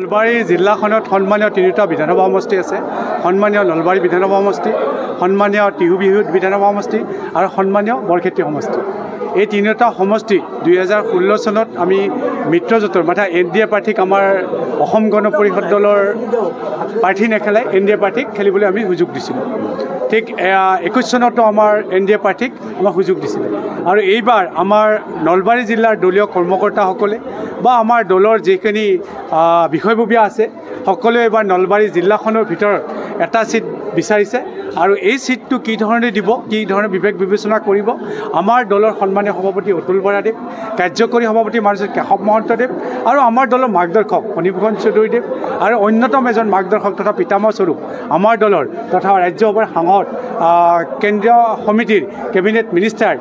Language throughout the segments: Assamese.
নলবাৰী জিলাখনত সন্মানীয় তিনিটা বিধানসভা সমষ্টি আছে। সন্মানীয় নলবাৰী বিধানসভা সমষ্টি, সন্মানীয় টিহুবিহুত বিধানসভা সমষ্টি আৰু সন্মানীয় বৰক্ষেত্ৰী সমষ্টি। এই তিনিটা সমষ্টি 2016 চনত আমি মিত্ৰজোঁটৰ মানে NDA প্ৰাৰ্থীক আমাৰ অসম গণ পৰিষদ দলৰ প্ৰাৰ্থী নেখেলাই NDA প্ৰাৰ্থীক খেলিবলৈ আমি সুযোগ দিছিলোঁ। ঠিক 21 চনতো আমাৰ NDA প্ৰাৰ্থীক আমাক সুযোগ দিছিলে। আৰু এইবাৰ আমাৰ নলবাৰী জিলাৰ দলীয় কৰ্মকৰ্তাসকলে বা আমাৰ দলৰ যিখিনি বিষয়ববীয়া আছে সকলোৱে এইবাৰ নলবাৰী জিলাখনৰ ভিতৰত এটা সিট বিচাৰিছে। আৰু এই সিটটো কি ধৰণে দিব, কি ধৰণে বিবেক বিবেচনা কৰিব, আমাৰ দলৰ সন্মানীয় সভাপতি অতুল বৰাদেৱ, কাৰ্যকৰী সভাপতি মাননীয় কেশৱ মহন্তদেৱ আৰু আমাৰ দলৰ মাৰ্গদৰ্শক ফণীভূষণ চৌধুৰীদেৱ আৰু অন্যতম এজন মাৰ্গদৰ্শক তথা পিতামহ স্বৰূপ আমাৰ দলৰ তথা ৰাজ্যসভাৰ সাংসদ কেন্দ্ৰীয় সমিতিৰ কেবিনেট মিনিষ্টাৰ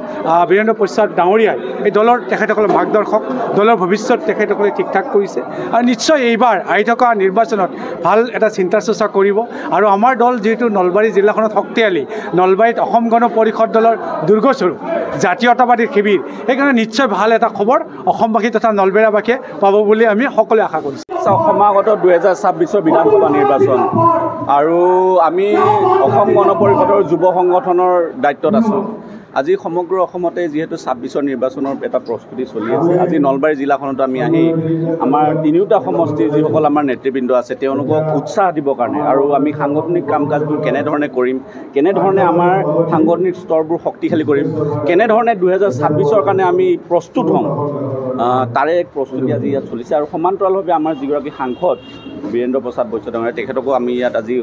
বীৰেন্দ্ৰ প্ৰসাদ ডাঙৰীয়াই এই দলৰ তেখেতসকলৰ মাৰ্গদৰ্শক, দলৰ ভৱিষ্যত তেখেতসকলে ঠিক ঠাক কৰিছে। আৰু নিশ্চয় এইবাৰ আহি থকা নিৰ্বাচনত ভাল এটা চিন্তা চৰ্চা কৰিব। আৰু আমাৰ দল যিহেতু নলবাৰী জিলাখনত শক্তিশালী, নলবাৰীত অসম গণ পৰিষদ দলৰ দুৰ্গস্বৰূপ জাতীয়তাবাদী শিবিৰ, সেইকাৰণে নিশ্চয় ভাল এটা খবৰ অসমবাসী তথা নলবেৰাবাসীয়ে পাব বুলি আমি সকলোৱে আশা কৰিছোঁ। সমাগত 2026 বিধানসভা নিৰ্বাচন আৰু আমি অসম গণ পৰিষদৰ যুৱ সংগঠনৰ দায়িত্বত আছোঁ। আজি সমগ্ৰ অসমতে যিহেতু 26 নিৰ্বাচনৰ এটা প্ৰস্তুতি চলি আছে, আজি নলবাৰী জিলাখনত আমি আহি আমাৰ তিনিওটা সমষ্টিৰ যিসকল আমাৰ নেতৃবৃন্দ আছে তেওঁলোকক উৎসাহ দিবৰ কাৰণে আৰু আমি সাংগঠনিক কাম কাজবোৰ কেনেধৰণে কৰিম, কেনেধৰণে আমাৰ সাংগঠনিক স্তৰবোৰ শক্তিশালী কৰিম, কেনেধৰণে 2026 কাৰণে আমি প্ৰস্তুত হ'ম, তাৰে এক প্ৰস্তুতি আজি ইয়াত চলিছে। আৰু সমান্তৰালভাৱে আমাৰ যিগৰাকী সাংসদ বীৰেন্দ্ৰ প্ৰসাদ ডাঙৰীয়া তেখেতকো আমি ইয়াত আজি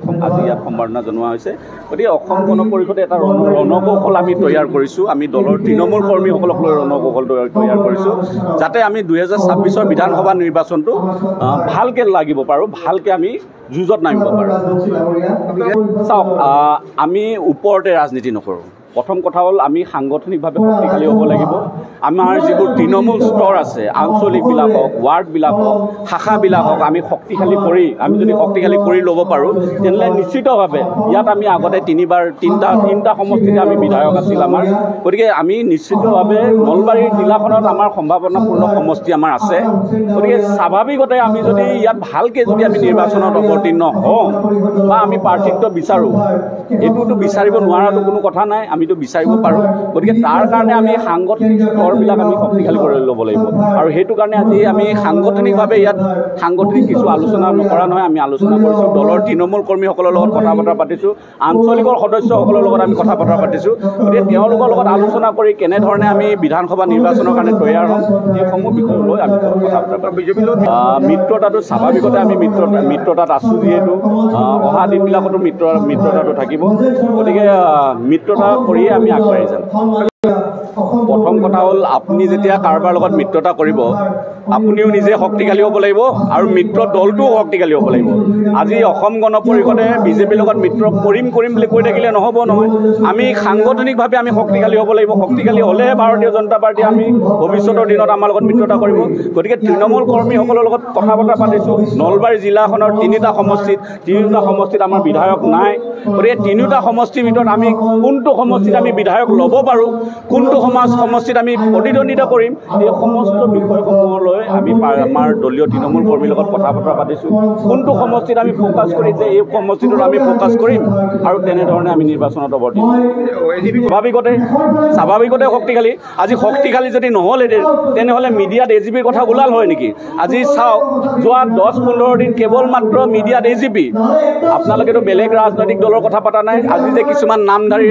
ইয়াত সম্বৰ্ধনা জনোৱা হৈছে। গতিকে অসম গণ পৰিষদে এটা ৰণকৌশল আমি তৈয়াৰ কৰিছোঁ। আমি দলৰ তৃণমূল কৰ্মীসকলক লৈ ৰণকৌশল তৈয়াৰ কৰিছোঁ যাতে আমি 2026 বিধানসভা নিৰ্বাচনটো ভালকৈ লাগিব পাৰোঁ, ভালকৈ আমি যুঁজত নামিব পাৰোঁ। চাওক, আমি ওপৰতে ৰাজনীতি নকৰোঁ। প্ৰথম কথা হ'ল আমি সাংগঠনিকভাৱে শক্তিশালী হ'ব লাগিব। আমাৰ যিবোৰ তৃণমূল স্তৰ আছে, আঞ্চলিকবিলাক হওক, ৱাৰ্ডবিলাক হওক, শাখাবিলাক হওক, আমি শক্তিশালী কৰি ল'ব পাৰোঁ তেনেহ'লে নিশ্চিতভাৱে ইয়াত আমি আগতে তিনিটা সমষ্টিতে আমি বিধায়ক আছিল আমাৰ। গতিকে আমি নিশ্চিতভাৱে নলবাৰী জিলাখনত আমাৰ সম্ভাৱনাপূৰ্ণ সমষ্টি আমাৰ আছে। গতিকে স্বাভাৱিকতে আমি যদি ইয়াত ভালকৈ যদি আমি নিৰ্বাচনত অৱতীৰ্ণ হওঁ বা আমি প্ৰাৰ্থিত্ব বিচাৰোঁ, এইটোতো বিচাৰিব নোৱাৰাটো কোনো কথা নাই, আমিতো বিচাৰিব পাৰোঁ। গতিকে তাৰ কাৰণে আমি সাংগঠনিক স্তৰবিলাক আমি শক্তিশালী কৰি ল'ব লাগিব। আৰু সেইটো কাৰণে আজি আমি সাংগঠনিকভাৱে ইয়াত সাংগঠনিক কিছু আলোচনা নকৰা নহয়, আমি আলোচনা কৰিছোঁ। দলৰ তৃণমূল কৰ্মীসকলৰ লগত কথা বতৰা পাতিছোঁ, আঞ্চলিকৰ সদস্যসকলৰ লগত আমি কথা বতৰা পাতিছোঁ। গতিকে তেওঁলোকৰ লগত আলোচনা কৰি কেনেধৰণে আমি বিধানসভা নিৰ্বাচনৰ কাৰণে তৈয়াৰ হ'ম সেইসমূহ বিষয় লৈ আমি কথা বতৰা পাতিছোঁ। মিত্ৰতাটো স্বাভাৱিকতে আমি মিত্ৰতাত আছোঁ যিহেতু অহা দিনবিলাকতো মিত্ৰতাটো থাকিব। গতিকে মিত্ৰতা কৰিয়ে আমি আগবাঢ়ি যাম। প্ৰথম কথা হ'ল আপুনি যেতিয়া কাৰোবাৰ লগত মিত্ৰতা কৰিব আপুনিও নিজে শক্তিশালী হ'ব লাগিব আৰু মিত্ৰ দলটোও শক্তিশালী হ'ব লাগিব। আজি অসম গণ পৰিষদে বিজেপিৰ লগত মিত্ৰ কৰিম বুলি কৈ থাকিলে নহ'ব নহয়। আমি সাংগঠনিকভাৱে আমি শক্তিশালী হ'ব লাগিব। শক্তিশালী হ'লেহে ভাৰতীয় জনতা পাৰ্টীয়ে আমি ভৱিষ্যতৰ দিনত আমাৰ লগত মিত্ৰতা কৰিব। গতিকে তৃণমূল কৰ্মীসকলৰ লগত কথা বতৰা পাতিছোঁ। নলবাৰী জিলাখনৰ তিনিটা সমষ্টিত আমাৰ বিধায়ক নাই। গতিকে তিনিওটা সমষ্টিৰ ভিতৰত আমি কোনটো সমষ্টিত আমি বিধায়ক ল'ব পাৰোঁ, কোনটো সমষ্টিত আমি প্ৰতিদ্বন্দ্বিতা কৰিম, এই সমস্ত বিষয়সমূহলৈ আমি আমাৰ দলীয় তৃণমূল কৰ্মীৰ লগত কথা বতৰা পাতিছোঁ। কোনটো সমষ্টিত আমি ফ'কাছ কৰি যে এই সমষ্টিটোত আমি ফ'কাছ কৰিম আৰু তেনেধৰণে আমি নিৰ্বাচনত অৱতীৰ্ণ স্বাভাৱিকতে শক্তিশালী। আজি শক্তিশালী যদি নহ'লহেঁতেন তেনেহ'লে মিডিয়াত AGPৰ কথা ওলাল হয় নেকি? আজি চাওক, যোৱা 10-15 দিন কেৱল মাত্ৰ মিডিয়াত AGP। আপোনালোকেতো বেলেগ ৰাজনৈতিক দলৰ কথা পতা নাই। আজি যে কিছুমান নামধাৰী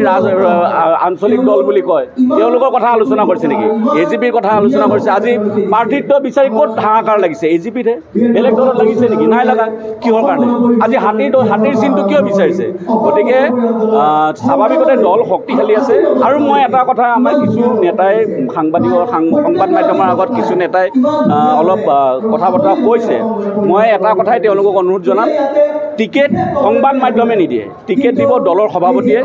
আঞ্চলিক দল বুলি কয় তেওঁলোকৰ কথা আলোচনা কৰিছে নেকি? AGPৰ কথা আলোচনা কৰিছে। আজি প্ৰাৰ্থিত্ব বিচাৰি ক'ত হাহাকাৰ লাগিছে? AGPতহে। বেলেগ দলত লাগিছে নেকি? নাই লগা। কিহৰ কাৰণে? আজি হাতীৰ চিনটো কিয় বিচাৰিছে? গতিকে স্বাভাৱিকতে দল শক্তিশালী আছে। আৰু মই এটা কথা, আমাৰ কিছু নেতাই সংবাদ মাধ্যমৰ আগত কিছু নেতাই অলপ কথা বতৰা কৈছে। মই এটা কথাই তেওঁলোকক অনুৰোধ জনাম, টিকেট সংবাদ মাধ্যমে নিদিয়ে, টিকেট দিব দলৰ সভাপতিয়ে।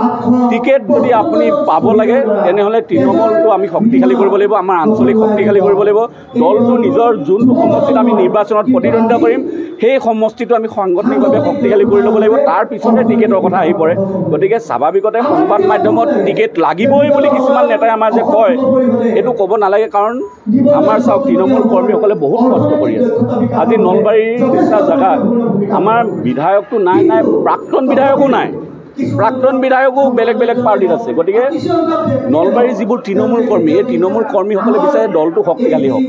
টিকেট যদি আপুনি পাব লাগে তেনেহ'লে তৃণমূলটো আমি শক্তিশালী কৰিব লাগিব, আমাৰ আঞ্চলিক শক্তিশালী কৰিব লাগিব। দলটো নিজৰ যোনটো সমষ্টিত আমি নিৰ্বাচনত প্ৰতিদ্বন্দ্বিতা কৰিম সেই সমষ্টিটো আমি সাংগঠনিকভাৱে শক্তিশালী কৰি ল'ব লাগিব, তাৰ পিছতে টিকেটৰ কথা আহি পৰে। গতিকে স্বাভাৱিকতে সংবাদ মাধ্যমত টিকেট লাগিবই বুলি কিছুমান নেতাই আমাৰ যে কয়, এইটো ক'ব নালাগে। কাৰণ আমাৰ চাওক তৃণমূল কৰ্মীসকলে বহুত কষ্ট কৰি আছে। আজি নলবাৰীৰ নিচিনা জেগাত আমাৰ বিধায়কটো নাই, প্ৰাক্তন বিধায়কো নাই, প্ৰাক্তন বিধায়কো বেলেগ বেলেগ পাৰ্টিত আছে। গতিকে নলবাৰীৰ যিবোৰ তৃণমূল কৰ্মী, এই তৃণমূল কৰ্মীসকলে বিচাৰে দলটো শক্তিশালী হওক।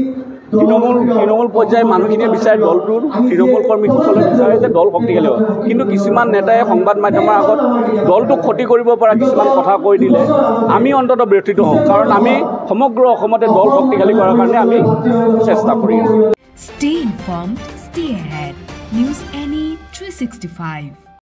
তৃণমূল পৰ্যায়ৰ মানুহখিনিয়ে বিচাৰে দলটোৰ, তৃণমূল কৰ্মীসকলে বিচাৰে যে দল শক্তিশালী হওক। কিন্তু কিছুমান নেতাই সংবাদ মাধ্যমৰ আগত দলটোক ক্ষতি কৰিব পৰা কিছুমান কথা কৈ দিলে আমি অন্ততঃ ব্যথিত হওঁ, কাৰণ আমি সমগ্ৰ অসমতে দল শক্তিশালী কৰাৰ কাৰণে আমি চেষ্টা কৰি আছোঁ। Stay informed, stay ahead. News NE 365.